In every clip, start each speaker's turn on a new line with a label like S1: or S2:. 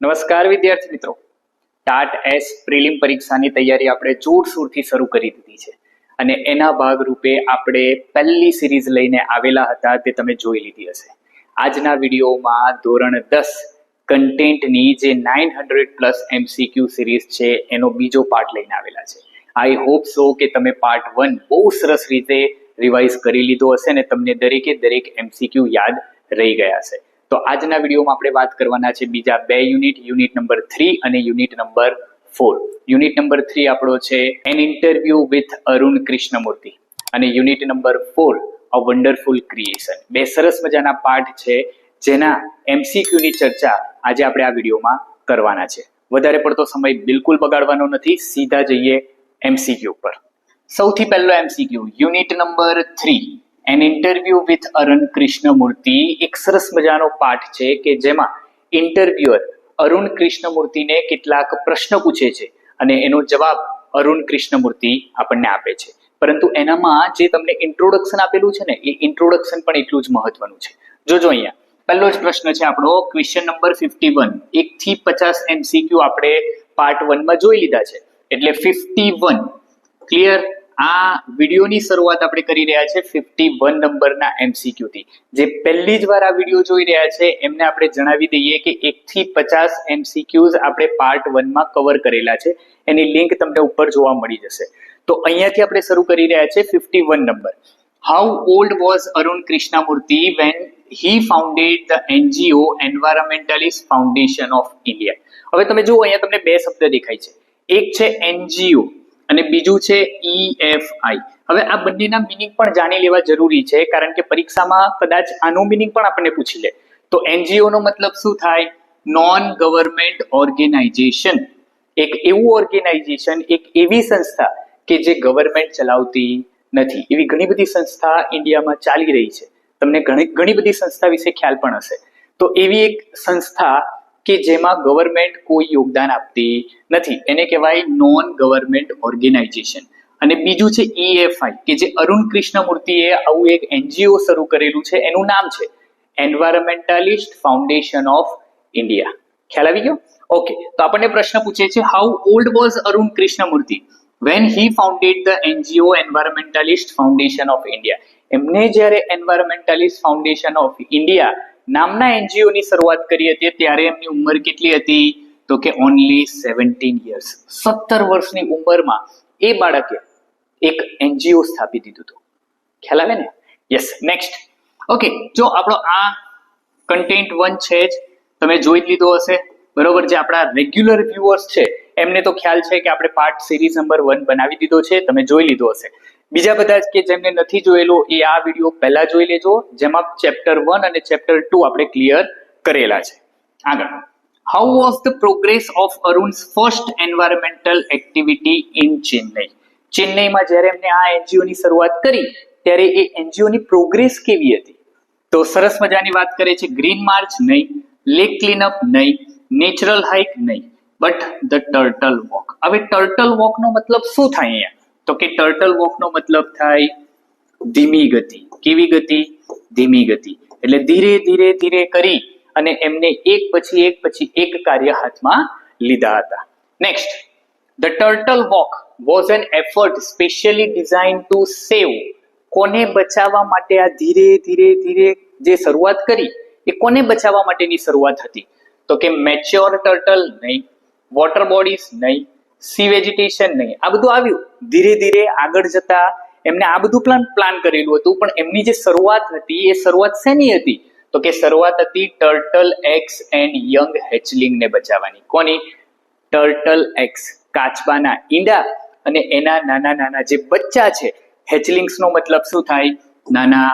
S1: નમસ્કાર વિદ્યાર્થી મિત્રો, ટાટ એસ પ્રિલિમ પરીક્ષાની તૈયારી આપણે જોરશોરથી શરૂ કરી દીધી છે અને એના ભાગરૂપે આપણે પહેલી સિરીઝ લઈને આવેલા હતા તે તમે જોઈ લીધી હશે. આજના વિડીયોમાં ધોરણ 10 કન્ટેન્ટની જે 900+ MCQ સિરીઝ છે એનો બીજો પાર્ટ લઈને આવેલા છે. આઈ હોપ સો કે તમે પાર્ટ 1 બહુ સરસ રીતે રિવાઇઝ કરી લીધો હશે અને તમને દરેકે દરેક MCQ યાદ રહી ગયા હશે. તો આજના વિડીયોમાં આપણે વાત કરવાના છે બીજા બે યુનિટ નંબર 3 અને યુનિટ નંબર 4. યુનિટ નંબર 3 આપણો છે an interview with Arun Krishnamurthy અને unit number 4 a wonderful creation. બે સરસ મજાના પાઠ છે જેના MCQ ની ચર્ચા આજે આપણે આ વિડીયોમાં કરવાના છે. વધારે પડતો સમય બિલકુલ બગાડવાનો નથી, સીધા જઈએ MCQ પર. સૌથી પહેલો MCQ unit number 3 an interview with Arun Krishnamurthy. એક સરસ મજાનો પાઠ છે કે જેમાં ઇન્ટરવ્યુઅર અરુણ કૃષ્ણમૂર્તિને કેટલાક પ્રશ્ન પૂછે છે અને એનો જવાબ અરુણ કૃષ્ણમૂર્તિ આપણને આપે છે. પરંતુ એનામાં જે તમને ઇન્ટ્રોડક્શન આપેલું છે ને, એ ઇન્ટ્રોડક્શન પણ એટલું જ મહત્વનું છે. જોજો અહીંયા પહેલો જ પ્રશ્ન છે આપણો ક્વેશ્ચન નંબર 51. 1 થી 50 MCQ આપણે પાર્ટ 1 માં જોઈ લીધા છે, એટલે 51 ક્લિયર. આ વિડીયોની શરૂઆત આપણે કરી રહ્યા છે 51 નંબરના MCQ થી. જે પહેલી જ વાર આ વિડીયો જોઈ રહ્યા છે એમને આપણે જણાવી દઈએ કે 1 થી 50 MCQs આપણે પાર્ટ 1 માં કવર કરેલા છે. એની લિંક તમને ઉપર જોવા મળી જશે. તો અહીંયાથી આપણે શરૂ કરી રહ્યા છે 51 number. How old was Arun Krishnamurthy when he founded the NGO environmentalist foundation of India. હવે તમે જુઓ અહીંયા તમને બે શબ્દ દેખાય છે, એક છે NGO અને બીજું છે EFI. હવે આ બંનેના મિનિંગ પણ જાણી લેવા જરૂરી છે, કારણ કે પરીક્ષામાં કદાચ આનો મિનિંગ પણ આપણને પૂછી લે. તો NGO નો મતલબ શું થાય? Non government organization. એક એવું ઓર્ગેનાઇઝેશન, એક એવી સંસ્થા કે જે ગવર્મેન્ટ ચલાવતી નથી. એવી ઘણી બધી સંસ્થા ઇન્ડિયામાં ચાલી રહી છે, તમને ઘણી બધી સંસ્થા વિશે ખ્યાલ પણ હશે. તો એવી એક સંસ્થા કે જેમાં ગવર્મેન્ટ કોઈ યોગદાન આપતી નથી, એને કહેવાય નોન ગવર્મેન્ટ ઓર્ગેનાઇઝેશન. અને બીજું છે EFI, કે જે અરુણ કૃષ્ણમૂર્તિએ આવું એક NGO શરૂ કરેલું છે, એનું નામ છે એન્વાયરમેન્ટાલિસ્ટ ફાઉન્ડેશન ઓફ ઇન્ડિયા. ખ્યાલ આવી ગયો? ઓકે, તો આપણને પ્રશ્ન પૂછે છે how old was Arun Krishnamurthy when he founded the NGO environmentalist foundation of India. એમને જ્યારે એન્વાયરમેન્ટાલિસ્ટ ફાઉન્ડેશન ઓફ ઇન્ડિયા નામના NGO ની શરૂઆત કરી હતી ત્યારે એમની ઉંમર કેટલી હતી? તો કે ઓનલી 17 years. 17 વર્ષની ઉંમરમાં એ બાળકે એક NGO સ્થાપી દીધું હતું. ખ્યાલ આવે ને? યસ. નેક્સ્ટ. ઓકે, જો આપણો આ કન્ટેન્ટ 1 છે જ તમે જોઈ લીધો હશે, બરોબર. જે આપણા રેગ્યુલર વ્યુઅર્સ છે એમને તો ખ્યાલ છે કે આપણે પાર્ટ સિરીઝ નંબર 1 બનાવી દીધો છે, તમે જોઈ લીધો હશે. બીજા બધા કે જેમને નથી જોયેલો એ આ વિડીયો પહેલા જોઈ લેજો, જેમાં ચેપ્ટર 1 અને ચેપ્ટર 2 આપણે ક્લિયર કરેલા છે. આગળ, how was the progress of Arun's first environmental activity in Chennai. ચેન્નઈમાં જ્યારે એમને આ NGO ની શરૂઆત કરી ત્યારે એ NGO ની પ્રોગ્રેસ કેવી હતી? તો સરસ મજાની વાત કરે છે. ગ્રીન માર્ચ નહીં, લેક ક્લીનઅપ નહીં, નેચરલ હાઇક નહીં, બટ ધ ટર્ટલ વોક. હવે ટર્ટલ વોક નો મતલબ શું થાય અહીંયા? તો કે ટર્ટલ વોક નો મતલબ થાય ધીમી ગતિ. કેવી ગતિ? ધીમી ગતિ. એટલે ધીરે ધીરે ધીરે કરી અને એમને એક પછી એક કાર્ય હાથમાં લીધા હતા. Next, the turtle walk was an effort specially design to save. કોને બચાવવા માટે આ ધીરે ધીરે ધીરે જે શરૂઆત કરી એ કોને બચાવવા માટેની શરૂઆત હતી? તો કે મેચ્યોર ટર્ટલ નહીં, વોટર બોડીઝ નહીં, સી વેજીટેશન નહીં. આ બધું આવ્યું ધીરે ધીરે આગળ જતા. એમને આ બધું પ્લાન કરેલું હતું, પણ એમની જે શરૂઆત હતી એ શરૂઆત શેની હતી? તો કે શરૂઆત હતી ટર્ટલ એગ્સ એન્ડ યંગ હેચલિંગ ને બચાવવાની. કોની? ટર્ટલ એગ્સ, કાચબાના ઈંડા અને એના નાના નાના જે બચ્ચા છે. હેચલિંગ્સ નો મતલબ શું થાય? નાના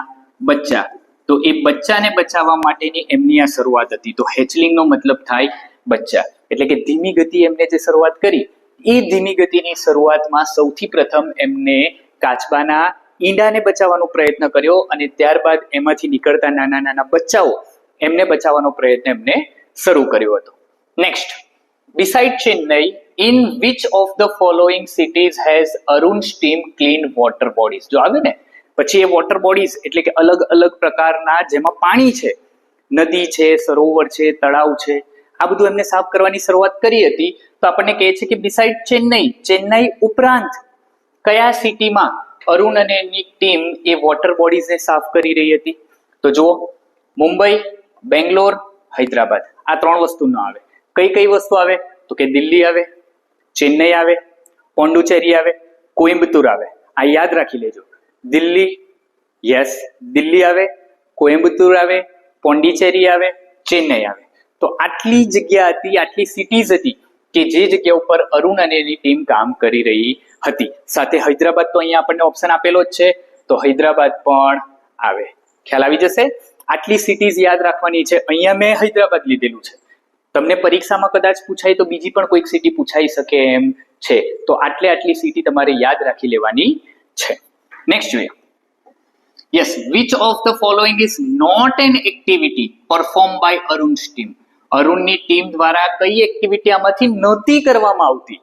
S1: બચ્ચા. તો એ બચ્ચાને બચાવવા માટેની એમની આ શરૂઆત હતી. તો હેચલિંગ નો મતલબ થાય બચ્ચા. એટલે કે ધીમી ગતિ એમને જે શરૂઆત કરી એ ધીમી ગતિની શરૂઆતમાં સૌથી પ્રથમ એમને કાચબાના ઈંડાને બચાવવાનો પ્રયત્ન કર્યો અને ત્યારબાદ એમાંથી નીકળતા નાના નાના બચ્ચાઓ એમને બચાવવાનો પ્રયત્ન એમને શરૂ કર્યો હતો. Next, beside Chennai in which of the following cities has Arun steam clean water bodies. જો આવ્યું ને પછી એ વોટર બોડીઝ એટલે કે અલગ અલગ પ્રકારના જેમાં પાણી છે, નદી છે, સરોવર છે, તળાવ છે, આ બધું એમને સાફ કરવાની શરૂઆત કરી હતી. તો આપણને કહે છે કે બિસાઇડ ચેન્નઈ ઉપરાંત કયા સિટીમાં અરુણ અને એની ટીમ એ વોટર બોડીઝને સાફ કરી રહી હતી? તો જુઓ, મુંબઈ, બેંગ્લોર, હૈદરાબાદ, આ 3 વસ્તુ ન આવે. કઈ વસ્તુ આવે? તો કે દિલ્હી આવે, ચેન્નઈ આવે, પોંડુચેરી આવે, કોઇમ્બતુર આવે. આ યાદ રાખી લેજો. દિલ્હી, યસ, દિલ્હી આવે, કોઇમ્બતુર આવે, પોંડિચેરી આવે, ચેન્નઈ આવે. તો આટલી જગ્યા હતી, આટલી સિટીઝ હતી કે જે જગ્યા ઉપર અરુણ અને એની ટીમ કામ કરી રહી હતી. સાથે હૈદરાબાદ તો અહીંયા આપણને ઓપ્શન આપેલો જ છે, તો હૈદરાબાદ પણ આવે. ખ્યાલ આવી જશે. આટલી સિટીઝ યાદ રાખવાની છે. અહીંયા મેં હૈદરાબાદ લીધેલું છે. તમને પરીક્ષામાં કદાચ પૂછાય તો બીજી પણ કોઈક સિટી પૂછાઈ શકે એમ છે. તો આટલી સિટી તમારે યાદ રાખી લેવાની છે. નેક્સ્ટ જોઈએ. Yes, which of the following is not an activity performed by Arun's team? અરુણની ટીમ દ્વારા કઈ એક્ટિવિટી આમાંથી નહોતી કરવામાં આવતી?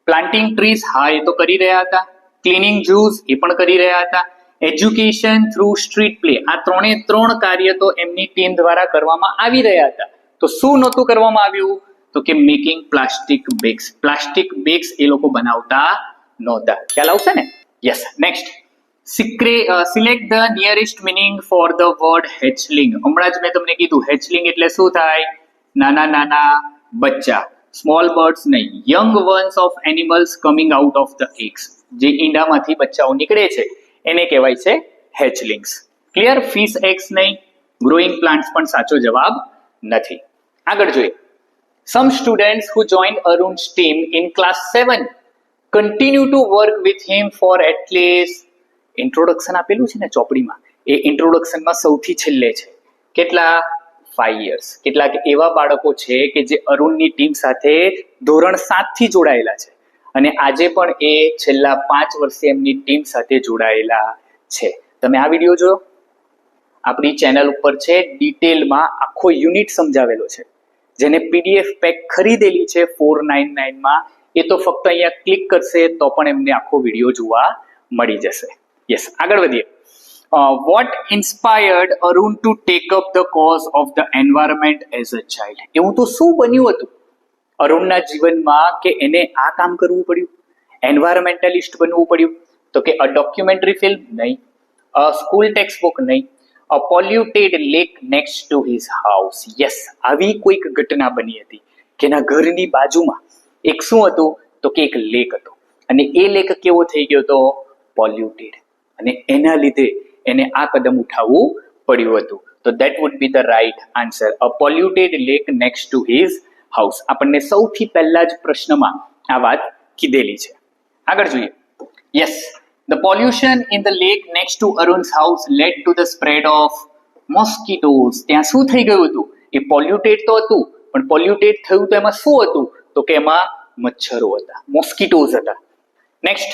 S1: પ્લાન્ટિંગ ટ્રીઝ, હા એ તો કરી રહ્યા હતા. ક્લીનિંગ ઝૂઝ, એ પણ કરી રહ્યા હતા. એજ્યુકેશન થ્રુ સ્ટ્રીટ પ્લે, આ 3 કાર્ય તો એમની ટીમ દ્વારા કરવામાં આવી રહ્યા હતા. તો શું નહોતું કરવામાં આવ્યું? તો કે making plastic bags. Plastic bags એ લોકો બનાવતા નહોતા. ખ્યાલ આવશે ને? Yes. Next, select the nearest meaning for the word hatchling. હમણાં જ મેં તમને કીધું હેચલિંગ એટલે શું થાય? નાના બચ્ચા. સ્મોલ બર્ડ્સ નહીં, young ones of animals coming out of the eggs. જે ઈંડામાંથી બચ્ચાઓ નીકળે છે એને કહેવાય છે હેચલિંગ્સ. ક્લિયર? ફિશ એગ્સ નહીં, ગ્રોઈંગ પ્લાન્ટ્સ પણ સાચો જવાબ નથી. આગળ જોઈએ. Some students who joined Arun's team in class 7 continue to work with him for at least, introduction આપેલું છે ને ચોપડીમાં, એ ઇન્ટ્રોડક્શનમાં સૌથી છેલ્લે છે. કેટલા? 5 years. કેટલાક એવા બાળકો છે કે જે અરુણની ટીમ સાથે ધોરણ 7 થી જોડાયેલા છે અને આજે પણ એ છેલ્લા 5 વર્ષે એમની ટીમ સાથે જોડાયેલા છે. તમે આ વિડીયો જોયો? આપણી ચેનલ ઉપર છે, ડિટેલમાં આખો યુનિટ સમજાવેલો છે. જેને PDF પેક ખરીદેલી છે 499 માં, એ તો ફક્ત અહીંયા ક્લિક કરશે તો પણ એમને આખો વિડીયો જોવા મળી જશે. યસ, આગળ વધીએ. What inspired Arun to take up the cause of the environment as a child? એવું તો શું બન્યું હતું અરુણના જીવનમાં કે એને આ કામ કરવું પડ્યું, એન્વાયરમેન્ટલિસ્ટ બનવું પડ્યું? તો કે અ ડોક્યુમેન્ટરી ફિલ્મ નહીં, અ સ્કૂલ ટેક્સ્ટ બુક નહીં, a polluted lake next to his house. Yes, આવી કોઈક ઘટના બની હતી કે એના ઘરની બાજુમાં એક શું હતું? તો કે એક લેક હતો અને એ લેક કેવો થઈ ગયો હતો? પોલ્યુટેડ. અને એના લીધે એને આ કદમ ઉઠાવવું પડ્યું હતું. તો that would be the right answer. A polluted lake next to his house. આપણને સૌથી પહેલા જ પ્રશ્નમાં આ વાત કીધેલી છે. આગળ જોઈએ. Yes, the pollution in the lake next to Arun's house led to the spread of mosquitoes. ત્યાં શું થઈ ગયું હતું? એ પોલ્યુટેડ તો હતું, પણ પોલ્યુટેડ થયું તો એમાં શું હતું? તો કે એમાં મચ્છરો હતા, મોસ્કિટોઝ હતા. Next,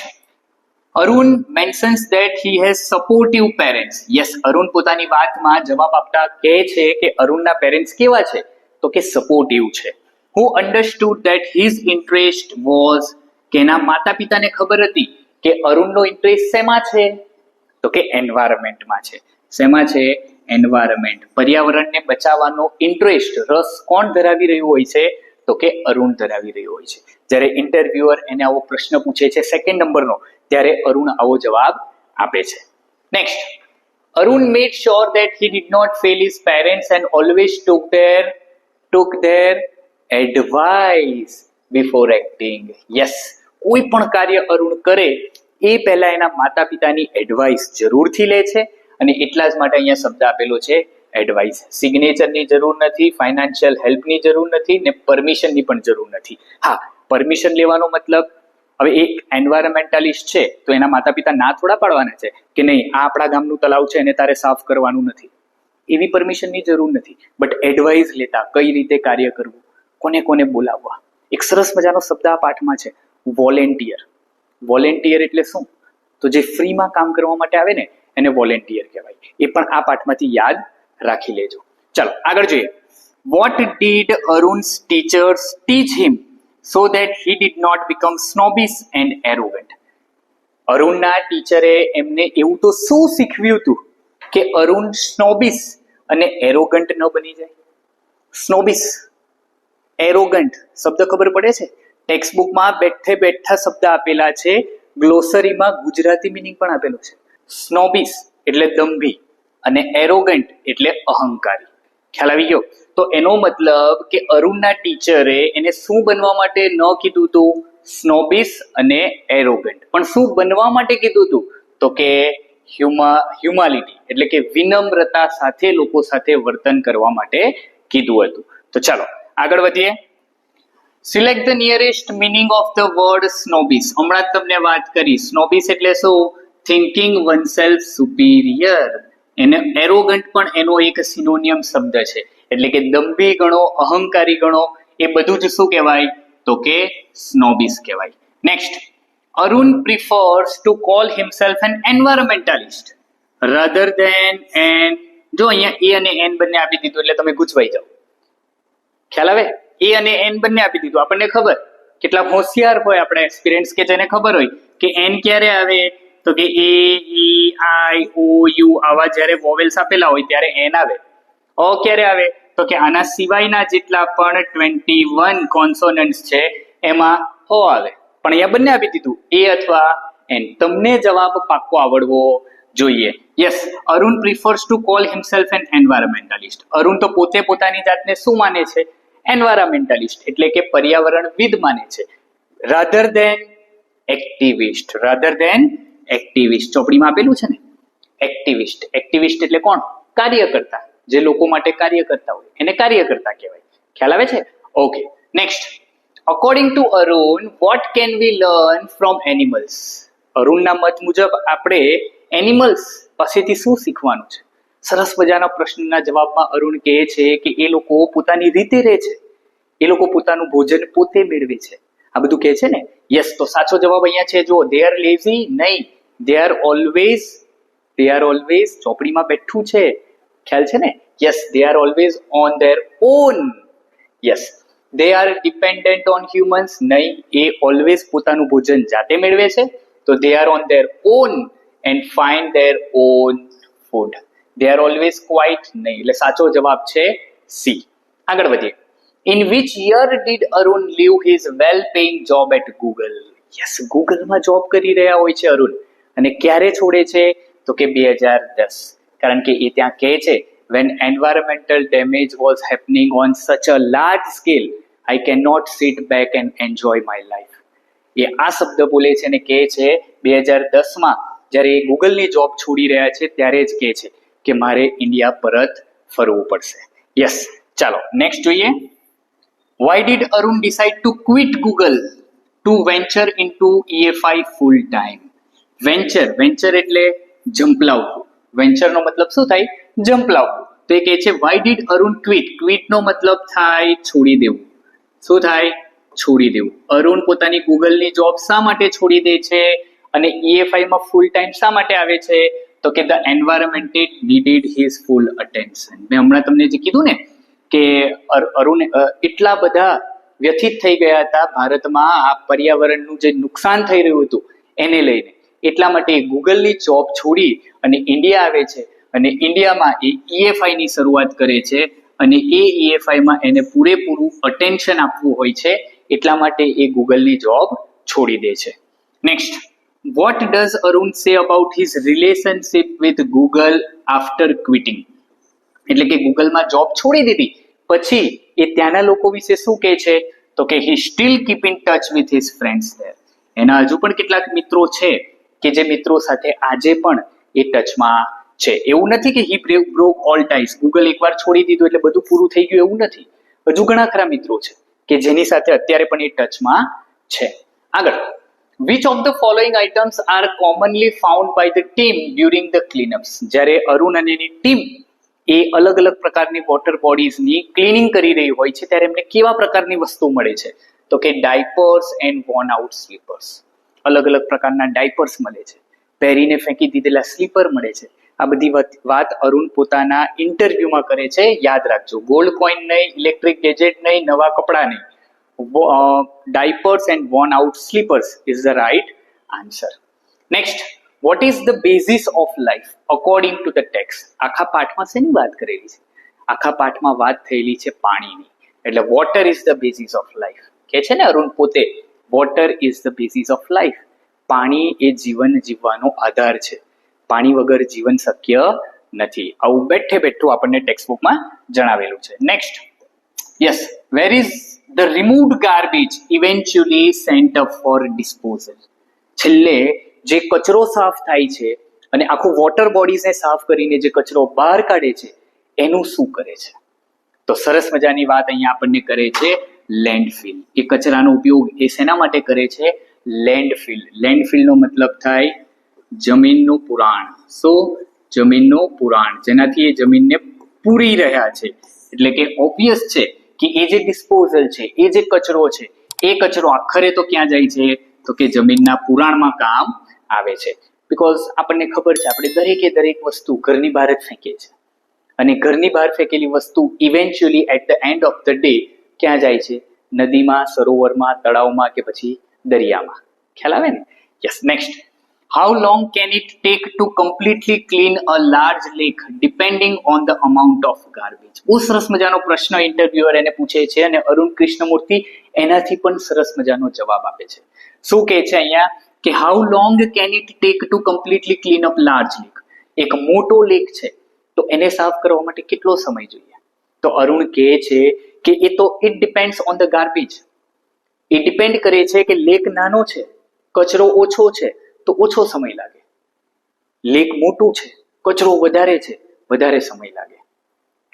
S1: Arun mentions that he has supportive parents. Yes, Arun પોતાની વાતમાં જવાબ આપતા કહે છે કે અરુણના પેરેન્ટ્સ કેવા છે? તો કે સપોર્ટિવ છે. Who understood that his interest was, કે એના માતા પિતાને ખબર હતી કે અરુણનો ઇન્ટરેસ્ટ શેમાં છે? તો કે એન્વાયરમેન્ટમાં છે. શેમાં છે? એન્વાયરમેન્ટ. પર્યાવરણને બચાવવાનો ઇન્ટરેસ્ટ, રસ કોણ ધરાવી રહ્યું હોય છે? તો કે અરુણ ધરાવી રહ્યું હોય છે. જ્યારે ઇન્ટરવ્યુઅર એને આવો પ્રશ્ન પૂછે છે 2nd નંબરનો, ત્યારે અરુણ આવો જવાબ આપે છે. Next, Arun made sure that he did not fail his parents and always took their advice before acting. Yes, કોઈ પણ કાર્ય અરુણ કરે એ પહેલા એના માતા પિતાની એડવાઇસ જરૂરથી લે છે અને એટલા જ માટે અહીંયા શબ્દ આપેલો છે એડવાઇસ. સિગ્નેચરની જરૂર નથી, ફાઇનાન્શિયલ હેલ્પની જરૂર નથી ને પરમિશનની પણ જરૂર નથી. હા, પરમિશન લેવાનો મતલબ, હવે એક એન્વાયરમેન્ટાલિસ્ટ છે તો એના માતા પિતા ના થોડા પાડવાના છે કે નહીં આ આપણા ગામનું તળાવ છે એને તારે સાફ કરવાનું નથી. એવી પરમિશનની જરૂર નથી. બટ એડવાઇસ લેતા કઈ રીતે કાર્ય કરવું, કોને કોને બોલાવવા. એક સરસ મજાનો શબ્દ આ પાઠમાં છે, વોલેન્ટિયર. વોલેન્ટિયર એટલે શું? તો જે ફ્રીમાં કામ કરવા માટે આવે ને એને વોલેન્ટિયર કહેવાય. એ પણ આ પાઠમાંથી યાદ રાખી લેજો. ચાલો આગળ જોઈએ. What did Arun's teachers teach him so that he did not become snobbish and arrogant? અરુણના ટીચરે એમને એવું તો શું શીખવ્યું હતું કે અરુણ સ્નોબિશ અને એરોગન્ટ ન બની જાય? સ્નોબિશ એરોગન્ટ શબ્દ ખબર પડે છે? ટેક્સ્ટ બુકમાં બેઠે બેઠા શબ્દ આપેલા છે, ગ્લોસરીમાં ગુજરાતી મિનિંગ પણ આપેલું છે. સ્નોબિસ એટલે દંભી અને એરોગન્ટ એટલે અહંકારી. ખ્યાલ આવી ગયો? તો એનો મતલબ કે અરુણના ટીચરે એને શું બનવા માટે ન કીધું હતું? સ્નોબિસ અને એરોગન્ટ. પણ શું બનવા માટે કીધું હતું? તો કે હ્યુમાલિટી એટલે કે વિનમ્રતા સાથે લોકો સાથે વર્તન કરવા માટે કીધું હતું. તો ચાલો આગળ વધીએ. Select the nearest meaning of the word snobbish. હમણાં જ તમને વાત કરી, સ્નોબિસ એટલે શું? Thinking oneself superior. એને એરોગન્ટ પણ એનો એક સિનોનિયમ શબ્દ છે, એટલે કે દંભી ગણો, અહંકારી ગણો, એ બધું જ શું કહેવાય? તો કે સ્નોબિસ કહેવાય. Next, Arun prefers to call himself an environmentalist rather than an. જો અહીંયા એ અને એન બંને આપી દીધું એટલે તમે ગૂંચવાઈ જાઓ. ખ્યાલ આવે? એ અને એન બંને આપી દીધું, આપણને ખબર. કેટલા હોશિયાર હોય આપણે એક્સપિરિયન્સ કે જેને ખબર હોય કે એન ક્યારે આવે? તો કે એ, ઈ, આઈ, ઓ, યુ આવા જ્યારે વોવેલ્સ આપેલા હોય ત્યારે એન આવે. ઓ ક્યારે આવે? તો કે આના સિવાયના જેટલા પણ 21 કોન્સોનન્ટ્સ છે એમાં ઓ આવે. પણ અહીંયા બંને આપી દીધું, એ અથવા એન. તમને જવાબ પાક્કો આવડવો જોઈએ. Yes, Arun prefers to call himself an environmentalist. Arun તો પોતે પોતાની જાતને શું માને છે? એન્વાયરમેન્ટાલિસ્ટ એટલે કે પર્યાવરણવિદ માને છે. Rather than activist. Rather than activist ચોપડીમાં આપેલું છે ને, એક્ટિવિસ્ટ. એક્ટિવિસ્ટ એટલે કોણ? કાર્યકર્તા. જે લોકો માટે કાર્ય કરતા હોય એને કાર્યકર્તા કહેવાય. ખ્યાલ આવે છે? Okay, next. According to Arun, what can we learn from animals? અરુણના મત મુજબ આપણે એનિમલ્સ પાસેથી શું શીખવાનું છે? સરસ મજાના પ્રશ્નના જવાબમાં અરુણ કહે છે કે એ લોકો પોતાની રીતે રહે છે, એ લોકો પોતાનું ભોજન પોતે મેળવે છે. આ બધું કહે છે ને. યસ, તો સાચો જવાબ અહીંયા છે. જો દે આર લેઝી, નહીં, દે આર ઓલવેઝ ચોપડીમાં બેઠું છે. ખ્યાલ છે ને? Yes, they are always on their own. Yes, they are dependent on humans, નહીં, એ ઓલવેઝ પોતાનું ભોજન જાતે મેળવે છે. તો they are on their own and find their own food. They are always quiet, નહીં, એટલે સાચો જવાબ છે સી. આગળ વધીએ. In which year did Arun leave his well paying job at Google? Yes, ગૂગલમાં જોબ કરી રહ્યા હોય છે અરુણ, અને ક્યારે છોડે છે? તો કે 2010. કારણ કે એ ત્યાં કહે છે, when environmental damage was happening on such a large scale, I cannot sit back and enjoy my life. એ આ શબ્દ બોલે છે અને કહે છે 2010માં જ્યારે એ ગૂગલની જોબ છોડી રહ્યા છે ત્યારે જ કહે છે કે મારે ઇન્ડિયા પરત ફરવું પડશે. યસ, ચાલો નેક્સ્ટ જોઈએ. Why did Arun decide to quit Google to venture into EFI full time? Venture એટલે ઝંપલાવવું. વેન્ચરનો મતલબ શું થાય? ઝંપલાવવું. તો એ કહે છે why did Arun quit? ક્વિટનો મતલબ થાય છોડી દેવું. શું થાય? છોડી દેવું. અરુણ પોતાની ગૂગલની જોબ શા માટે છોડી દે છે અને EFI માં ફૂલ ટાઈમ શા માટે આવે છે? તો કે the environment needed his full attention. મેં હમણાં તમને જે કીધું ને કે અરુણ એટલા બધા વ્યથિત થઈ ગયા હતા ભારતમાં આ પર્યાવરણનું જે નુકસાન થઈ રહ્યું હતું એને લઈને, એટલા માટે ગૂગલની જોબ છોડી અને ઇન્ડિયા આવે છે અને ઇન્ડિયામાં એ EFI ની શરૂઆત કરે છે અને એ EFI માં એને પૂરેપૂરું અટેન્શન આપવું હોય છે, એટલા માટે એ ગૂગલની જોબ છોડી દે છે. Next, what does Arun say about his relationship with Google after ક્વિટિંગ? એટલે કે ગૂગલમાં જોબ છોડી દીધી પછી એ ત્યાંના લોકો વિશે શું કહે છે? તો કે he still keep in touch with his friends there. એના હજુ પણ કેટલાક મિત્રો છે કે જે મિત્રો સાથે આજે પણ એ ટચમાં છે. એવું નથી કે હી બ્રોક ઓલ ટાઈસ. ગૂગલ એકવાર છોડી દીધું એટલે બધું પૂરું થઈ ગયું એવું નથી. હજુ ઘણા ખરા મિત્રો છે કે જેની સાથે અત્યારે પણ એ ટચમાં છે. આગળ, which of the following items are commonly found by the team during the cleanups? જ્યારે અરુણ અને એની ટીમ એ અલગ અલગ પ્રકારની વોટર બોડીઝની ક્લીનિંગ કરી રહી હોય છે ત્યારે એમને કેવા પ્રકારની વસ્તુ મળે છે? તો કે diapers and worn out sleepers. અલગ અલગ પ્રકારના ડાયપર્સ મળે છે, પહેરીને ફેંકી દીધેલા સ્લીપર મળે છે. આ બધી વાત અરુણ પોતાના ઇન્ટરવ્યુમાં કરે છે. યાદ રાખજો, ગોલ્ડ કોઈન નહીં, ઇલેક્ટ્રિક ગેજેટ નહીં, નવા કપડાં નહીં. Diapers and worn out slippers is the right answer. Next, what is the basis of life according to the text? આખા પાઠમાં શેની વાત કરેલી છે? આખા પાઠમાં વાત થયેલી છે પાણીની. એટલે water is the basis of life કે છે ને અરુણ પોતે, water is the basis of life. પાણી એ જીવન જીવવાનો આધાર છે. પાણી વગર જીવન શક્ય નથી. આવું બેઠે બેઠું આપણને ટેક્સ્ટબુકમાં જણાવેલું છે. Next, yes, where is the removed garbage eventually sent up for disposal. છેલ્લે જે કચરો સાફ થાય છે અને આખું વોટર બોડીઝને સાફ કરીને જે કચરો બહાર કાઢે છે એનું શું કરે છે? તો સરસ મજાની વાત અહીંયા આપણને કરે છે લેન્ડફિલ. એ કચરાનો ઉપયોગ એ શેના માટે કરે છે? લેન્ડફિલ. લેન્ડફિલનો મતલબ થાય જમીનનું પુરાણ. શું? જમીનનું પુરાણ, જેનાથી એ જમીનને પૂરી રહ્યા છે. એટલે કે ઓબ્વિયસ છે કે એ જે ડિસ્પોઝલ છે, એ જે કચરો છે, એ કચરો આખરે તો ક્યાં જાય છે? તો કે જમીનના પુરાણમાં કામ આવે છે. બીકોઝ આપણને ખબર છે આપણે દરેકે દરેક વસ્તુ ઘરની બહાર જ ફેંકીએ છીએ અને ઘરની બહાર ફેંકેલી વસ્તુ eventually at the end of the day ક્યાં જાય છે? નદીમાં, સરોવરમાં, તળાવમાં કે પછી દરિયામાં. ખ્યાલ આવે ને? Yes. Next, how long can it take two completely clean a large lake depending on the amount of garbage. બહુ સરસ મજાનો પ્રશ્ન ઇન્ટરવ્યુઅર એને પૂછે છે અને અરુણ કૃષ્ણમૂર્તિ એનાથી પણ સરસ મજાનો જવાબ આપે છે. શું કહે છે અહીંયા કે how long can it take two completely clean up large lake. એક મોટો લેક છે તો એને સાફ કરવા માટે કેટલો સમય જોઈએ? તો અરુણ કહે છે કે એ તો it depends on the garbage. A depend કરે છે કે લેક નાનો છે, કચરો ઓછો છે તો ઓછો સમય લાગે. લેક મોટું છે, કચરો વધારે છે, વધારે સમય લાગે.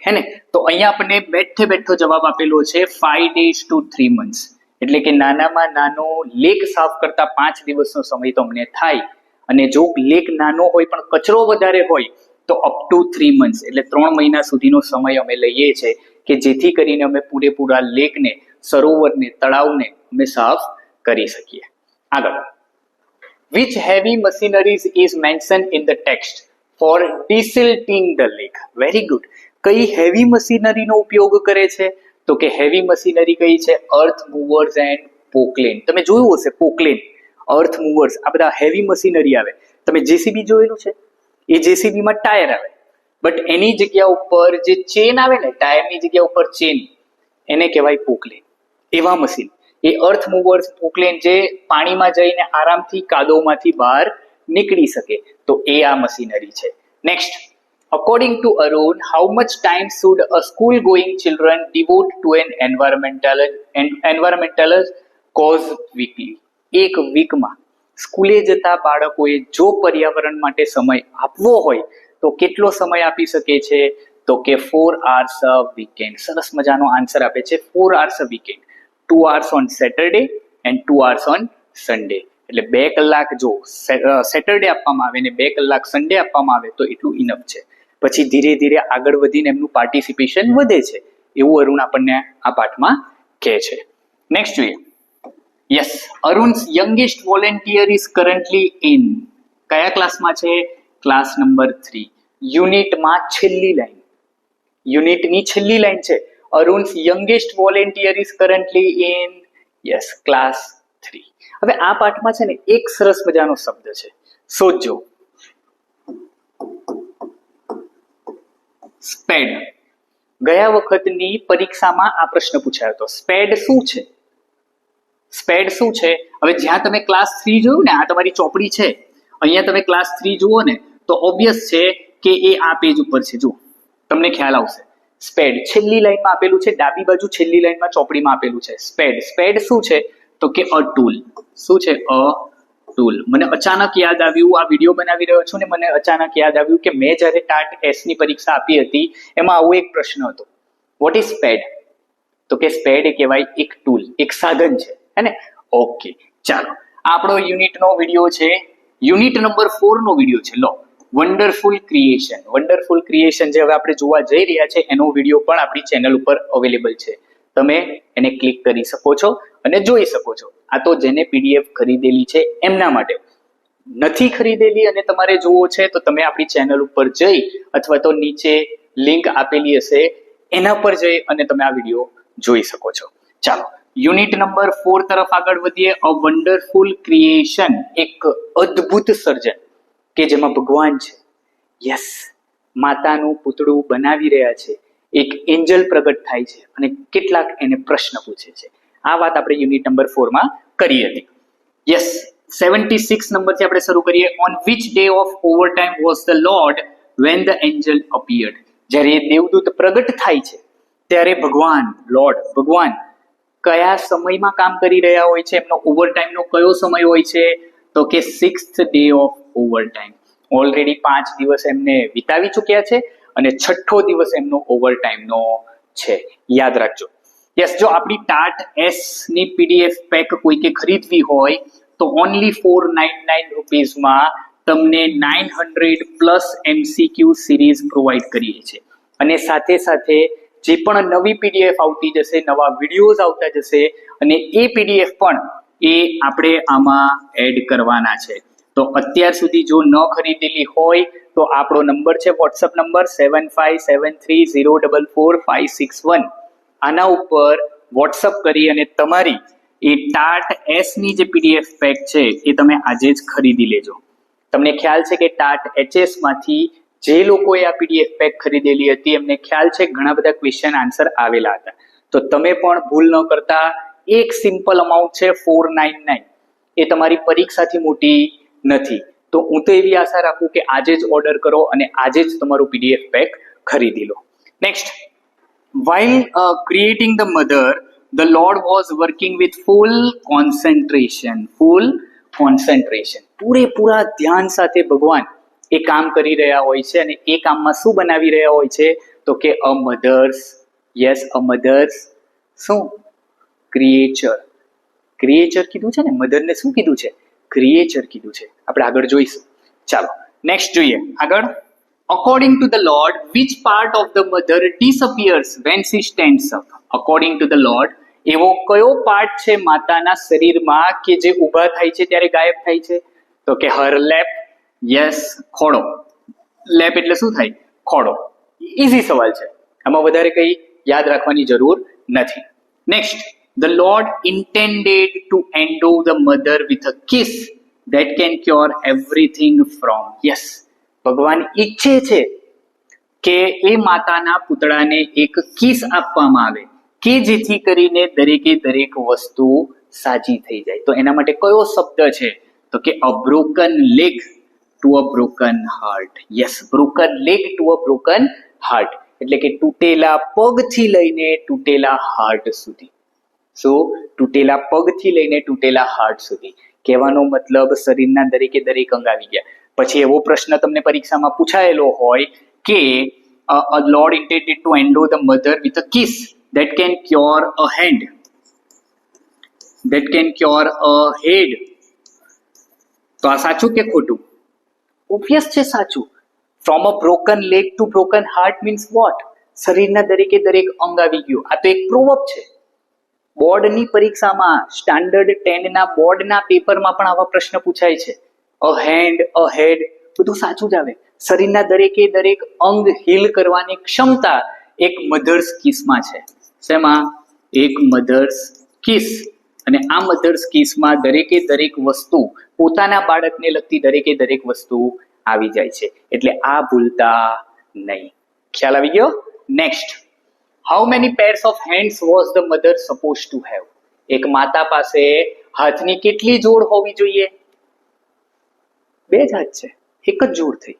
S1: હે ને? તો અહીંયા આપણને બેઠે બેઠો જવાબ આપેલો છે 5 days to 3 months. એટલે કે નાનામાં નાનો લેક સાફ કરતા 5 દિવસનો સમય તો અમને થાય, અને જો લેક નાનો હોય પણ કચરો વધારે હોય તો અપ ટુ 3 months એટલે 3 મહિના સુધીનો સમય અમે લઈએ છીએ કે જેથી કરીને અમે પૂરેપૂરા લેકને, સરોવરને, તળાવને અમે સાફ કરી શકીએ. આગળ, which heavy machineries is mentioned in the text for desilting the lake? Very good. કઈ હેવી મશીનરીનો ઉપયોગ કરે છે? તો કે હેવી મશીનરી કઈ છે? અર્થ મૂવર્સ એન્ડ પોકલેન. તમે જોયું હશે પોકલેન, અર્થ મૂવર્સ, આ બધા હેવી મશીનરી આવે. તમે જેસીબી જોયેલું છે? એ જેસીબીમાં ટાયર આવે, બટ એની જગ્યા ઉપર જે ચેન આવે ને, ટાયરની જગ્યા ઉપર ચેન, એને કહેવાય પોકલેન. એવા મશીન, એ અર્થ મૂવર્સ, પોકલેન જે પાણીમાં જઈને આરામથી કાદવમાંથી બહાર નીકળી શકે, તો એ આ મશીનરી છે. Next, according to Arun, how much time should a school going children devote to an environmental cause weekly? એક વીકમાં સ્કૂલે જતા બાળકોએ જો પર્યાવરણ માટે સમય આપવો હોય તો કેટલો સમય આપી શકે છે? તો કે 4 hours a weekend. સરસ મજાનો આન્સર આપે છે 4 hours a weekend. 2 hours on Saturday and 2 hours on Sunday. એટલે 2 કલાક જો સેટરડે આપવામાં આવે ને 2 કલાક સન્ડે આપવામાં આવે તો એટલું ઇનફ છે. પછી ધીરે ધીરે આગળ વધીને એમનું પાર્ટિસિપેશન વધે છે, એવું અરુણ આપણને આ પાઠમાં કહે છે. નેક્સ્ટ જોઈએ. Yes, Arun's youngest volunteer is currently in. કયા ક્લાસમાં છે? Class number 3. યુનિટમાં છેલ્લી લાઈન, યુનિટની છેલ્લી લાઈન છે. Arun's youngest volunteer is currently in, yes, class 3. હવે આ પાઠમાં છે ને એક સરસ મજાનો શબ્દ છે, સોજો. સ્પેડ. ગયા વખતની પરીક્ષામાં આ પ્રશ્ન પૂછાયો હતો. સ્પેડ શું છે? સ્પેડ શું છે? હવે જ્યાં તમે ક્લાસ 3 જોયું ને, આ તમારી ચોપડી છે, અહીંયા તમે ક્લાસ 3 જુઓ ને તો ઓબ્વિયસ છે કે એ આ પેજ ઉપર છે. જુઓ, તમને ખ્યાલ આવશે. સ્પેડ છેલ્લી લાઈનમાં આપેલું છે, ડાબી બાજુ છેલ્લી લાઈનમાં ચોપડીમાં આપેલું છે સ્પેડ. સ્પેડ શું છે? તો કે અ ટૂલ. શું છે? અ ટૂલ. મને અચાનક યાદ આવ્યું, આ વિડીયો બનાવી રહ્યો છું ને મને અચાનક યાદ આવ્યું કે મેં જ્યારે ટાટ એસ ની પરીક્ષા આપી હતી એમાં આવો એક પ્રશ્ન હતો, વોટ ઇઝ સ્પેડ? તો કે સ્પેડ એ કહેવાય એક ટૂલ, એક સાધન છે, હે ને? ઓકે, ચાલો, આપણો યુનિટનો વિડીયો છે, યુનિટ નંબર 4 નો વિડીયો છે. લો, વન્ડરફુલ ક્રિએશન. વન્ડરફુલ ક્રિએશન જે હવે આપણે જોવા જઈ રહ્યા છે એનો વિડીયો પણ આપણી ચેનલ ઉપર અવેલેબલ છે. તમે એને ક્લિક કરી શકો છો અને જોઈ શકો છો. આ તો જેને પીડીએફ ખરીદેલી છે એમના માટે. નથી ખરીદેલી અને તમારે જોવો છે તો તમે આપણી ચેનલ ઉપર જઈ અથવા તો નીચે લિંક આપેલી હશે એના પર જઈ અને તમે આ વિડીયો જોઈ શકો છો. ચાલો, યુનિટ નંબર 4 તરફ આગળ વધીએ. અ વન્ડરફુલ ક્રિએશન, એક અદ્ભુત સર્જન કે જેમાં ભગવાન છે. યસ, માતાનું પૂતળું બનાવી રહ્યા છે એક એન્જલ પ્રગટ થાય છે અને કેટલાક એને પ્રશ્ન પૂછે છે. આ વાત આપણે યુનિટ નંબર 4 માં કરી હતી. યસ, 76 નંબરથી આપણે શરૂ કરીએ. On which day of overtime was the lord when the Angel appeared. જ્યારે એ દેવદૂત પ્રગટ થાય છે ત્યારે ભગવાન કયા સમયમાં કામ કરી રહ્યા હોય છે? એમનો ઓવરટાઈમનો કયો સમય હોય છે? તો કે 6th day of overtime. Already 5 દિવસ એમને વિતાવી ચૂક્યા છે અને 6થો દિવસ એમનો ઓવરટાઈમનો છે. યાદ રાખજો. યસ, જો આપણી ટાટ એસ ની પીડીએફ પેક કોઈકે ખરીદવી હોય તો ઓનલી 499 રૂપીઝમાં તમને 900 પ્લસ MCQ સિરીઝ પ્રોવાઈડ કરીએ છીએ. અને સાથે સાથે જે પણ નવી પીડીએફ આવતી જશે, નવા વિડીયોઝ આવતા જશે અને એ પીડીએફ પણ એ આપણે આમાં એડ કરવાના છે. તો અત્યાર સુધી જો ન ખરીદેલી હોય તો આપણો નંબર છે વોટ્સઅપ નંબર 7573044561. આના ઉપર વોટ્સઅપ કરી અને તમારી એ ટાટ એસ ની જે પીડીએફ પેક છે એ તમે આજે જ ખરીદી લેજો. તમને ખ્યાલ છે કે ટાટ એચએસ માંથી જે લોકોએ આ પીડીએફ પેક ખરીદેલી હતી એમને ખ્યાલ છે ઘણા બધા ક્વેશ્ચન આન્સર આવેલા હતા. તો તમે પણ ભૂલ ન કરતા. એક સિમ્પલ અમાઉન્ટ છે 499. એ તમારી પરીક્ષાથી મોટી નથી. તો હું તો એવી આશા રાખું કે આજે જ ઓર્ડર કરો અને આજે જ તમારું પીડીએફ પેક ખરીદી લો. Next, while creating the mother, the Lord was working with full concentration. પૂરેપૂરા ધ્યાન સાથે ભગવાન એ કામ કરી રહ્યા હોય છે અને એ કામમાં શું બનાવી રહ્યા હોય છે? તો કે અ મધર્સ શું ક્રિએચર કીધું છે ને, મધરને શું કીધું છે? ક્રિએચર કીધું છે. આપણે આગળ જોઈશું. ચાલો નેક્સ્ટ જોઈએ આગળ. According to the Lord, which part of the mother disappears when she stands up? According to the Lord, એવો કયો પાર્ટ છે માતાના શરીરમાં કે જે ઊભા થાય છે ત્યારે ગાયબ થાય છે? તો કે હર લેપ. યસ, ખોડો. લેપ એટલે શું થાય? ખોડો. ઈઝી સવાલ છે, આમાં વધારે કંઈ યાદ રાખવાની જરૂર નથી. Next, the Lord intended to endow the mother with a kiss that can cure everything from. Yes, ભગવાન ઈચ્છે છે કે એ માતાના પુતળાને એક કિસ આપવામાં આવે કે જેથી કરીને દરેકે દરેક વસ્તુ સાજી થઈ જાય. તો એના માટે કયો શબ્દ છે? તો કે a broken leg to a broken heart. Yes, broken leg to a broken heart એટલે કે તૂટેલા પગથી લઈને તૂટેલા હાર્ટ સુધી. તૂટેલા પગથી લઈને તૂટેલા હાર્ટ સુધી. કહેવાનો મતલબ શરીરના દરેકે દરેક અંગ આવી ગયા. પછી એવો પ્રશ્ન તમને પરીક્ષામાં પૂછાયેલો હોય કે a Lord intended to endow the mother with a kiss that can cure a hand, તો આ સાચું કે ખોટું? ઓબ્વિયસ છે સાચું. From a broken leg to broken heart means what? શરીરના દરેકે દરેક અંગ આવી ગયું. આ તો એક પ્રોવર્બ છે. બોર્ડની પરીક્ષામાં સ્ટાન્ડર્ડ 10 ના બોર્ડના પેપરમાં પણ આવા પ્રશ્ન પૂછાય છે. અ હેન્ડ, અ હેડ, બધું સાચું જ આવે. શરીરના દરેકે દરેક અંગ હીલ કરવાની ક્ષમતા એક મધર્સ કિસમાં છે. શેમાં? એક મધર્સ કિસ. અને આ મધર્સ કિસમાં દરેકે દરેક વસ્તુ, પોતાના બાળકને લગતી દરેકે દરેક વસ્તુ આવી જાય છે. એટલે આ ભૂલતા નહીં. ખ્યાલ આવી ગયો? Next, how many pairs of hands was the mother supposed to have? એક માતા પાસે હાથની કેટલી જોડ હોવી જોઈએ? 2 જ હાથ છે, એક જ જોડ થઈ.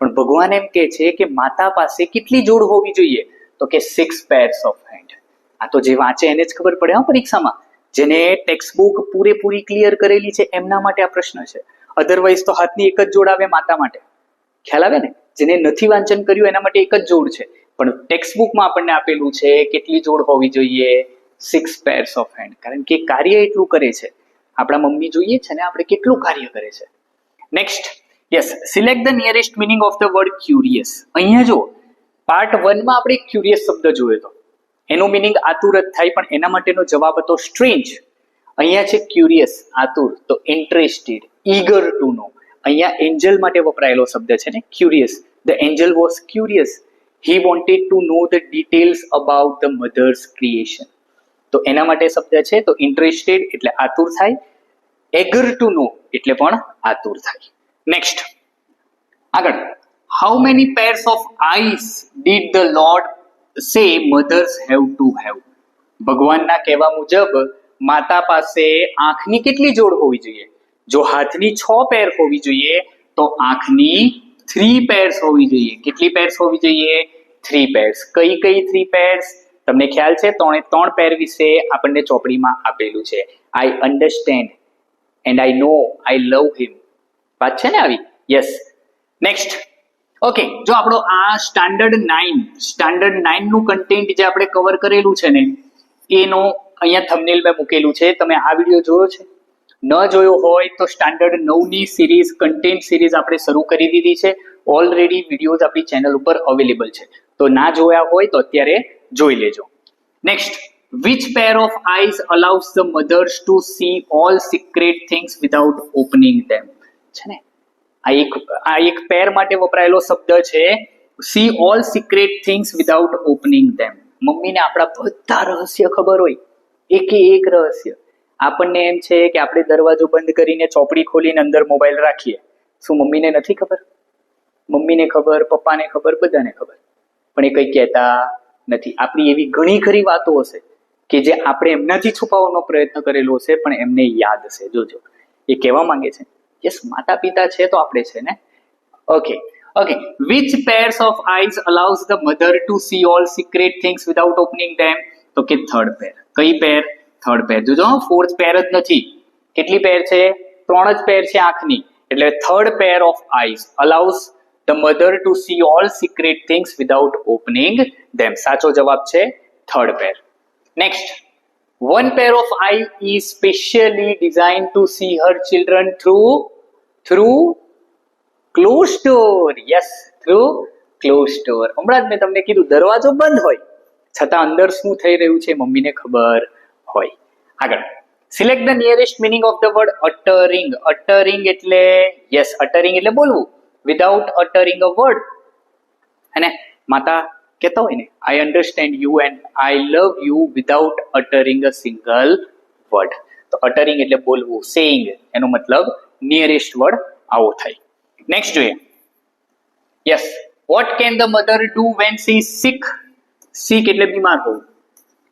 S1: પણ ભગવાન એમ કહે છે કે માતા પાસે કેટલી જોડ હોવી જોઈએ? તો કે 6 pairs of hand. આ તો જે વાંચે એને જ ખબર પડે હા પરીક્ષામાં. જેને ટેક્સ્ટ બુક પૂરેપૂરી ક્લિયર કરેલી છે એમના માટે આ પ્રશ્ન છે. અધરવાઇઝ તો હાથની એક જ જોડ આવે માતા માટે. ખ્યાલ આવે ને? જેને નથી વાંચન કર્યું એના માટે એક જ જોડ છે. પણ ટેક્સ્ટ બુકમાં આપણને આપેલું છે કેટલી જોડ હોવી જોઈએ? 6 pairs of hand. કારણ કે કાર્ય એટલું કરે છે. આપણા મમ્મી જોઈએ છે ને આપણે કેટલું કાર્ય કરે છે. Next, yes, select the nearest meaning of the word curious. અહીંયા જો પાર્ટ 1 માં આપણે ક્યુરિયસ શબ્દ જોયો હતો, એનો મિનિંગ આતુર જ થાય, પણ એના માટેનો જવાબ હતો સ્ટ્રેન્જ. અહીંયા છે ક્યુરિયસ, આતુર, તો ઇન્ટરેસ્ટેડ, ઈગર ટુ નો. અહીંયા એન્જલ માટે વપરાયેલો શબ્દ છે ને curious. The Angel was curious. He wanted to know the details about the mother's creation. તો એના માટે શબ્દ છે તો ઇન્ટરેસ્ટેડ એટલે આતુર થાય, eager to know એટલે પણ આતુર થાય. નેક્સ્ટ આગળ, how many pairs of eyes did the Lord સે મધર્સ હેવ ટુ હેવ. ભગવાનના કહેવા મુજબ માતા પાસે આંખની કેટલી જોડ હોવી જોઈએ? જો હાથની 6 પેર હોવી જોઈએ તો આંખની 3 પેર્સ હોવી જોઈએ. કેટલી પેર્સ હોવી જોઈએ? 3 પેર્સ. કઈ 3 પેર્સ? તમને ખ્યાલ છે? 3 પેર વિશે આપણને ચોપડીમાં આપેલું છે. આઈ અન્ડરસ્ટેન્ડ એન્ડ આઈ નો આઈ લવ હિમ. વાત છે ને આવી? યસ. નેક્સ્ટ. ઓકે, જો આપણો આ સ્ટાન્ડર્ડ 9 નું કન્ટેન્ટ જે આપણે કવર કરેલું છે ને એનો અહીંયા થંબનેલ મેં મૂકેલું છે. તમે આ વિડીયો જોયો છે? ન જોયો હોય તો સ્ટાન્ડર્ડ 9 ની સિરીઝ કન્ટેન્ટ સિરીઝ આપણે શરૂ કરી દીધી છે. ઓલરેડી વિડીયોઝ આપણી ચેનલ ઉપર અવેલેબલ છે, તો ના જોયા હોય તો અત્યારે જોઈ લેજો. Next. Which pair of eyes allows the mothers to see all secret things without opening them? છે ને, આ એક પેર માટે વપરાયેલો શબ્દ છે. See all secret things without opening them. મમ્મીને આપણા બધા રહસ્ય ખબર હોય, એક રહસ્ય. આપણને એમ છે કે આપણે દરવાજો બંધ કરીને ચોપડી ખોલીને અંદર મોબાઈલ રાખીએ. શું મમ્મીને નથી ખબર? મમ્મીને ખબર, પપ્પાને ખબર, બધાને ખબર, પણ એ કંઈ કહેતા નથી. આપણી એવી ઘણી ખરી વાતો હશે કે જે આપણે એમનાથી છુપાવવાનો પ્રયત્ન કરેલો હશે, પણ એમને યાદ હશે. જોજો, એ કહેવા માંગે છે યસ, માતા પિતા છે તો આપણે છે ને. Okay. Which pairs of eyes allows the mother to see all secret things without opening them? તો કે થર્ડ પેર. કઈ પેર? થર્ડ પેર. જોજો, ફોર્થ પેર જ નથી. કેટલી પેર છે? 3 જ પેર છે આંખની. એટલે third pair of eyes allows the mother to see all secret things without opening them. સાચો જવાબ છે third pair. Next. One pair of eye is specially designed to see her children through closed door. Yes, through closed door. હમણાં જ મેં તમને કીધું દરવાજો બંધ હોય છતાં અંદર શું થઈ રહ્યું છે મમ્મીને ખબર હોય. આગળ. Select the nearest meaning of the word uttering. Uttering એટલે yes, uttering એટલે બોલવું without uttering a word. અને માતા કહેતા હોય ને, I understand you and I love you without uttering a single word. તો અટરિંગ એટલે બોલવું, સેઇંગ એનો મતલબ નિયરેસ્ટ વર્ડ આવો થાય. નેક્સ્ટ જોઈએ. Yes. What can the mother do when she sick? Sick એટલે બીમાર હોવું.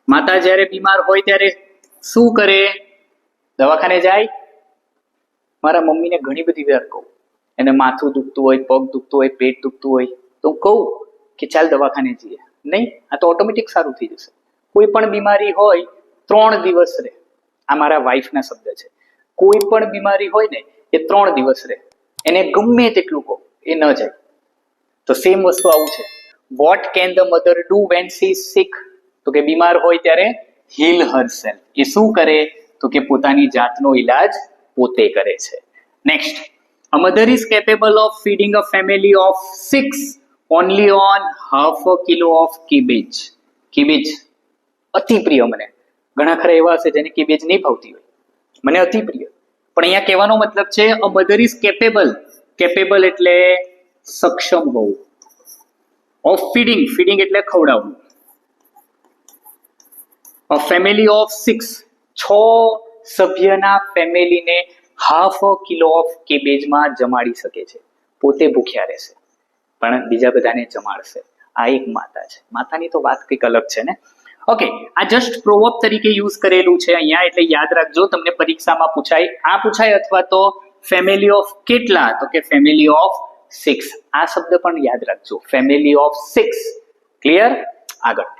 S1: માતા જ્યારે બીમાર હોય ત્યારે શું કરે? દવાખાને જાય. મારા મમ્મીને ઘણી બધી વાર કહું, એને માથું દુખતું હોય, પગ દુખતું હોય, પેટ દુખતું હોય તો હું કહું કે ચાલ દવાખાને જઈએ. નહીં, આ તો ઓટોમેટિક સારું થઈ જશે. કોઈ પણ બીમારી હોય 3 દિવસ રહે. આ મારા વાઈફના શબ્દ છે. કોઈ પણ બીમારી હોય ને એ 3 દિવસ રહે. એને ગમે તેટલું કહો એ ન જાય. તો સેમ વસ્તુ આવું છે. What can the mother do when she sick? તો કે બીમાર હોય ત્યારે હીલ હરસેલ્ફ. એ શું કરે? તો કે પોતાની જાતનો ઈલાજ પોતે કરે છે. Next. A mother is capable of feeding a family of 6 only on half a kilo of cabbage. Cabbage અતિ પ્રિય મને. ઘણા ખરા એવા હશે જેને કેબેજ નહીં ભાવતી હોય, મને અતિ પ્રિય. પણ અહીંયા કહેવાનો મતલબ છે અ મધર ઇઝ કેપેબલ એટલે સક્ષમ હોવું. ઓફ ફીડિંગ એટલે ખવડાવવું. અ ફેમિલી ઓફ 6 સભ્યના ફેમિલીને હાફ અ કિલો ઓફ કેબેજમાં જમાડી શકે છે. પોતે ભૂખ્યા રહેશે પણ બીજા બધાને જમાડશે. આ એક માતા છે. માતાની તો વાત કંઈક અલગ છે ને. ઓકે, આ જસ્ટ પ્રોવર્બ તરીકે યુઝ કરેલું છે અહીંયા, એટલે યાદ રાખજો. તમને પરીક્ષામાં પૂછાય અથવા તો ફેમિલી ઓફ કેટલા? તો કે ફેમિલી ઓફ 6. આ શબ્દ પણ યાદ રાખજો, ફેમિલી ઓફ 6. ક્લિયર? આગળ.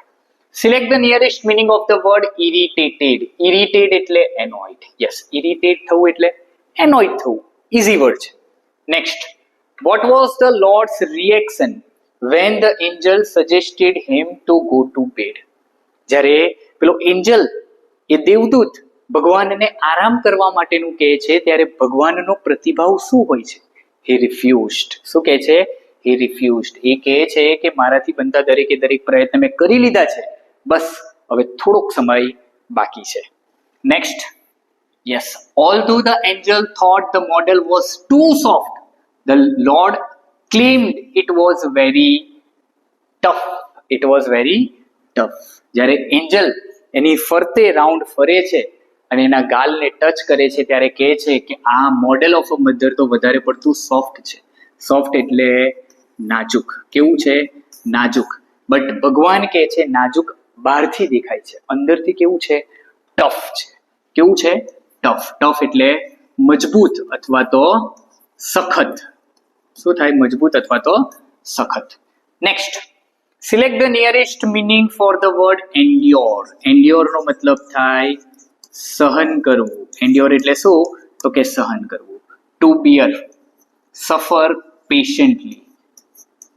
S1: Select the nearest meaning of the word irritated. Irritated એટલે એનોઇડ. યસ, ઇરિટેટ થવું એટલે એનોઇડ થવું. ઇઝી વર્ડ છે. Next. What was the Lord's reaction when the angel suggested him to go to bed? જ્યારે પેલો Angel એ દેવદૂત ભગવાનને આરામ કરવા માટેનું કહે છે ત્યારે ભગવાનનો પ્રતિભાવ શું હોય છે? He refused. શું કહે છે? He refused. એ કહે છે કે મારાથી બનતા દરેક પ્રયત્ન મેં કરી લીધા છે, બસ હવે થોડોક સમય બાકી છે. Next. Yes, although the angel thought the model was too soft, the Lord claimed it was very tough. It was very tough. જ્યારે એન્જલ એની ફરતે રાઉન્ડ ફરે છે અને એના ગાલને ટચ કરે છે ત્યારે કહે છે કે આ મોડેલ ઓફ અ મધર તો વધારે પડતું સોફ્ટ છે. સોફ્ટ એટલે નાજુક. કેવું છે? નાજુક. બટ ભગવાન કહે છે નાજુક બહારથી દેખાય છે, અંદરથી કેવું છે? ટફ છે. કેવું છે? ટફ. ટફ એટલે મજબૂત અથવા તો સખત. શું થાય? મજબૂત અથવા તો સખત. Next, select the nearest meaning for the word endure. Endure નો મતલબ થાય સહન કરવું. એન્ડ્યોર એટલે શું? તો કે સહન કરવું. ટુ બિયર, સફર પેશન્ટલી.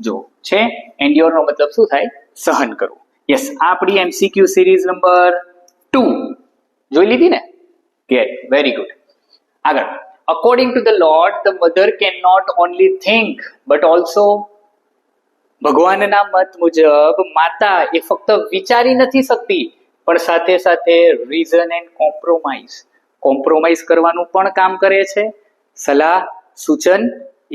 S1: જો છે એન્ડ્યોર નો મતલબ શું થાય? સહન કરવું. યસ, આ આપણી એમસીક્યુ સિરીઝ નંબર 2 જોઈ લીધી ને? Get, very good. આગળ, according to the lord the mother can not only think but also. ભગવાનના મત મુજબ માતા એ ફક્ત વિચારી નથી શકતી, પણ સાથે સાથે રીઝન એન્ડ કોમ્પ્રોમાઇઝ. કોમ્પ્રોમાઇઝ કરવાનું પણ કામ કરે છે, સલાહ સૂચન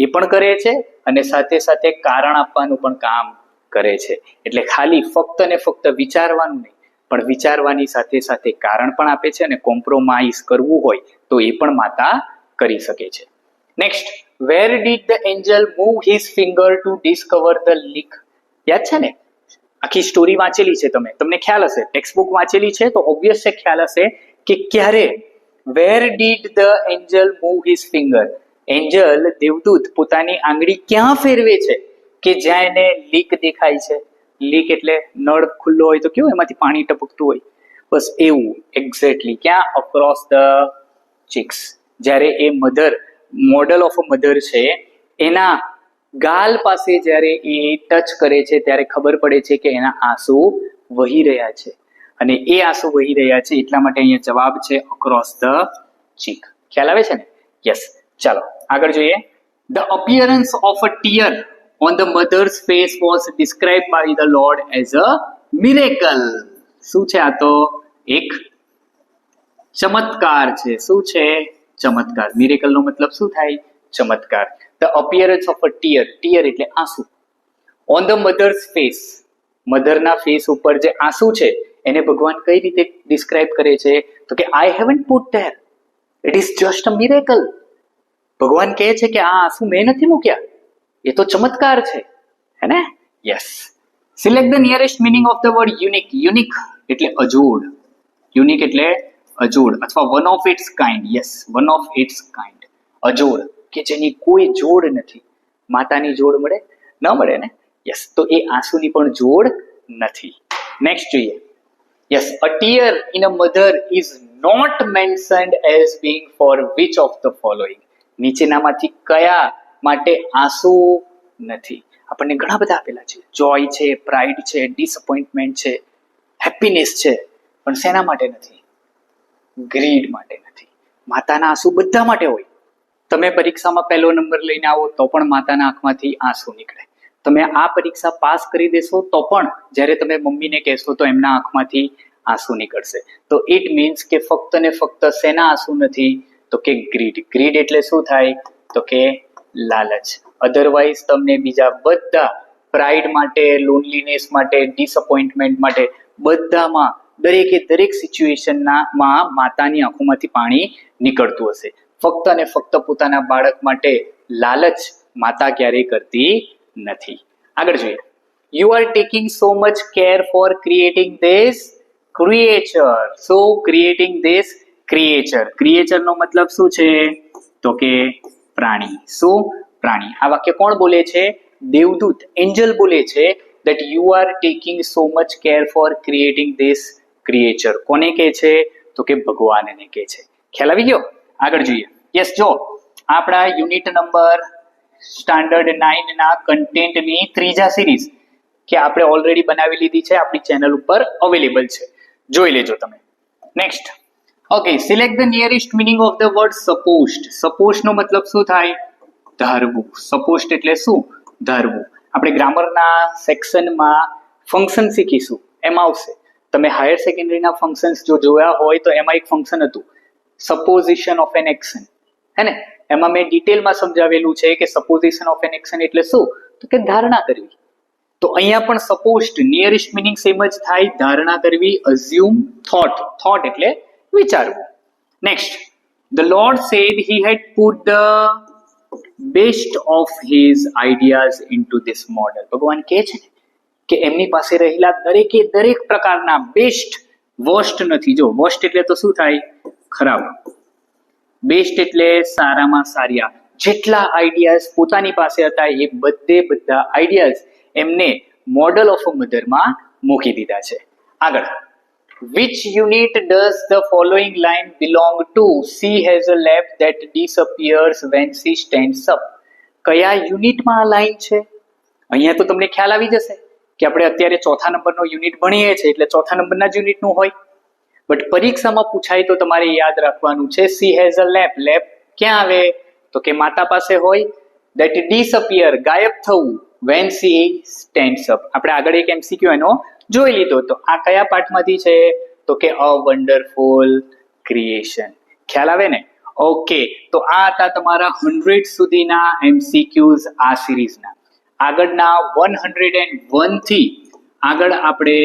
S1: એ પણ કરે છે, અને સાથે સાથે કારણ આપવાનું પણ કામ કરે છે. એટલે ખાલી ફક્ત ને ફક્ત વિચારવાનું નહીં, પણ વિચારવાની સાથે સાથે કારણ પણ આપે છે, અને કોમ્પ્રોમાઇઝ કરવું હોય તો એ પણ માતા કરી શકે છે. Next, where did the angel move his finger to discover the leak. યાદ છે ને? આખી સ્ટોરી વાંચેલી છે તમે, તમને ખ્યાલ હશે. ટેક્સ્ટ બુક વાંચેલી છે તો ઓબ્વિયસ છે, ખ્યાલ હશે કે ક્યારે where did the angel move his finger. Angel દેવદૂત પોતાની આંગળી ક્યાં ફેરવે છે કે જ્યાં એને લીક દેખાય છે? લીક એટલે નળ ખુલ્લો હોય તો કેવું એમાંથી પાણી ટપકતું હોય, બસ એવું એક્ઝેક્ટલી. ક્યાં? Across the cheeks. જ્યારે એ mother, model of a mother છે, એના ગાલ પાસે જ્યારે એ ટચ કરે છે ત્યારે ખબર પડે છે કે એના આંસુ વહી રહ્યા છે, અને એ આંસુ વહી રહ્યા છે એટલા માટે અહીંયા જવાબ છે અક્રોસ ધ ચીક. ખ્યાલ આવે છે ને? યસ. ચાલો આગળ જોઈએ. The appearance of a tear on the mother's face was described by the lord as a miracle. શું છે આ? તો એક ચમત્કાર છે. શું છે? ચમત્કાર. મિરેકલ નો મતલબ શું થાય? ચમત્કાર. The appearance of a tear. Tear એટલે આંસુ. ઓન ધ મધર્સ ફેસ, મધરના ફેસ ઉપર જે આંસુ છે એને ભગવાન કઈ રીતે ડિસ્ક્રાઇબ કરે છે? તો કે I haven't put there, it is just a miracle. ભગવાન કહે છે કે આ આંસુ મેં નથી મૂક્યા, એ તો ચમત્કાર છે, હે ને? Yes. Select the nearest meaning of the word unique. Unique એટલે અજોડ. યુનિક એટલે અજોડ અથવા one of its kind. Yes, one of its kind. અજોડ કે જેની કોઈ જોડ નથી. માતાની જોડ મળે? ન મળે ને? યસ, તો એ આંસુની પણ જોડ નથી. નેક્સ્ટ જોઈએ. Yes, a tear in a mother is not mentioned as being for which of the following. નીચેનામાંથી કયા માટે આંસુ નથી? આપણને ઘણા બધા આપેલા છે. જોય છે, પ્રાઇડ છે, ડિસઅપોઇન્ટમેન્ટ છે, હેપીનેસ છે, પણ શેના માટે નથી? ગ્રીડ માટે નથી. માતાના આંસુ બધા માટે હોય. તમે પરીક્ષામાં પહેલો નંબર લઈને આવો તો પણ માતાના આંખમાંથી આંસુ નીકળે. તમે આ પરીક્ષા પાસ કરી દેશો તો પણ જ્યારે તમે મમ્મીને કહેશો તો એમના આંખમાંથી આંસુ નીકળશે. તો ઇટ મીન્સ કે ફક્ત ને ફક્ત શેના આંસુ નથી? તો કે ગ્રીડ. ગ્રીડ એટલે શું થાય? તો કે લાલચ. અધરવાઇઝ તમને બીજા બધા પ્રાઇડ માટે, લોનલીનેસ માટે, ડિસઅપોઇન્ટમેન્ટ માટે બધામાં દરેકે દરેક સિચ્યુએશનમાં માતાની આંખોમાંથી પાણી નીકળતું હશે. ફક્ત અને ફક્ત પોતાના બાળક માટે લાલચ માતા ક્યારેય કરતી નથી. આગળ જોઈએ. You are taking so much care for creating this creature. So creating this creature. Creature નો મતલબ શું છે? તો કે પ્રાણી. શું? પ્રાણી. આ વાક્ય કોણ બોલે છે? દેવદૂત, એન્જલ બોલે છે that you are taking so much care for creating this creature. કોને કહે છે? તો કે ભગવાનને કહે છે. ખ્યાલ આવી ગયો? આગળ જોઈએ. યસ, જો આપણા યુનિટ નંબર સ્ટાન્ડર્ડ 9 ના કન્ટેન્ટની ત્રીજા સિરીઝ કે આપણે ઓલરેડી બનાવી લીધી છે, આપણી ચેનલ ઉપર અવેલેબલ છે, જોઈ લેજો તમે. Next, okay, select the nearest meaning of the word supposed. Suppose નો મતલબ શું થાય? ધારવું. સપોઝ્ડ એટલે શું? ધારવું. આપણે ગ્રામરના સેક્શનમાં ફંક્શન શીખીશું, એમાં આવશે. તમે હાયર સેકન્ડરીના ફંક્શન્સ જો જોયા હોય તો એમાં એક ફંક્શન હતું સપોઝિશન ઓફ એન એક્શન, હે ને? એમાં મેં ડિટેલમાં સમજાવેલું છે કે સપોઝિશન ઓફ એન એક્શન એટલે શું? તો કે ધારણા કરવી. તો અહીંયા પણ સપોઝ્ડ નિયરેસ્ટ મીનિંગ સેમ જ થાય, ધારણા કરવી. Assume, thought. થોટ એટલે વિચારવું. Next, the lord said he had put the best of his ideas into this model. ભગવાન કહે છે કે એમની પાસે રહેલા દરેકે દરેક પ્રકારના બેસ્ટ, વર્સ્ટ નથી. જો વર્સ્ટ એટલે તો શું થાય? ખરાબ. બેસ્ટ એટલે સારામાં સારા જેટલા આઈડિયાઝ પોતાની પાસે હતા એ બધા આઈડિયાઝ એમને મોડલ ઓફ અ મધરમાં મૂકી દીધા છે. આગળ, which unit does the following line belong to? She has a lap that disappears when she stands up. કયા યુનિટમાં આ લાઈન છે? અહીંયા તો તમને ખ્યાલ આવી જશે કે આપણે અત્યારે ચોથા નંબરનો યુનિટ ભણીએ છીએ એટલે ચોથા નંબરના જ યુનિટનું હોય. બટ પરીક્ષામાં પૂછાય તો તમારે યાદ રાખવાનું છે she has a lap. લેપ ક્યાં આવે? તો કે માતા પાસે હોય. that disappear, ગાયબ થવું, when she stands up. આપણે આગળ એક MCQ એનો જોઈ લીધો. તો આ કયા પાઠમાંથી છે? તો કે અ વન્ડરફુલ ક્રિએશન. ખ્યાલ આવે ને? ઓકે, તો આ હતા તમારા 100 સુધીના MCQs આ સિરીઝના. આગળના 101 થી આગળ આપણે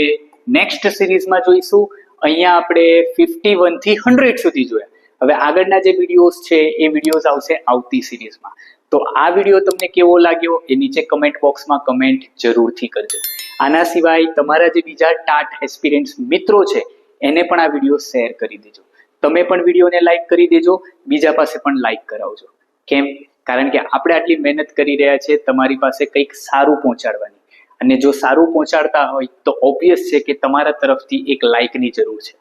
S1: નેક્સ્ટ સિરીઝમાં જોઈશું. અહીંયા આપણે 51 થી 100 સુધી જોયા. હવે આગળના જે વિડીયોઝ છે એ વિડીયોઝ આવશે આવતી સિરીઝમાં. તો આ વિડીયો તમને કેવો લાગ્યો એ નીચે કમેન્ટ બોક્સમાં કમેન્ટ જરૂરથી કરજો. આના સિવાય તમારા જે બીજા ટાટ એસ્પિરન્ટ્સ મિત્રો છે એને પણ આ વિડીયો શેર કરી દેજો. તમે પણ વિડીયોને લાઈક કરી દેજો, બીજા પાસે પણ લાઈક કરાવજો. કેમ? કારણ કે આપણે આટલી મહેનત કરી રહ્યા છે તમારી પાસે કંઈક સારું પહોંચાડવાની, અને જો સારું પહોંચાડતા હોય તો ઓબ્વિયસ છે કે તમારા તરફથી એક લાઈકની જરૂર છે,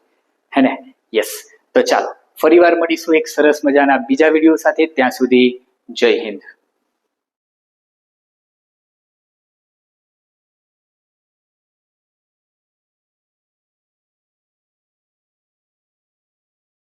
S1: હે ને? યસ. તો ચાલો ફરીવાર મળીશું એક સરસ મજાના બીજા વિડીયો સાથે. ત્યાં સુધી જય હિન્દ.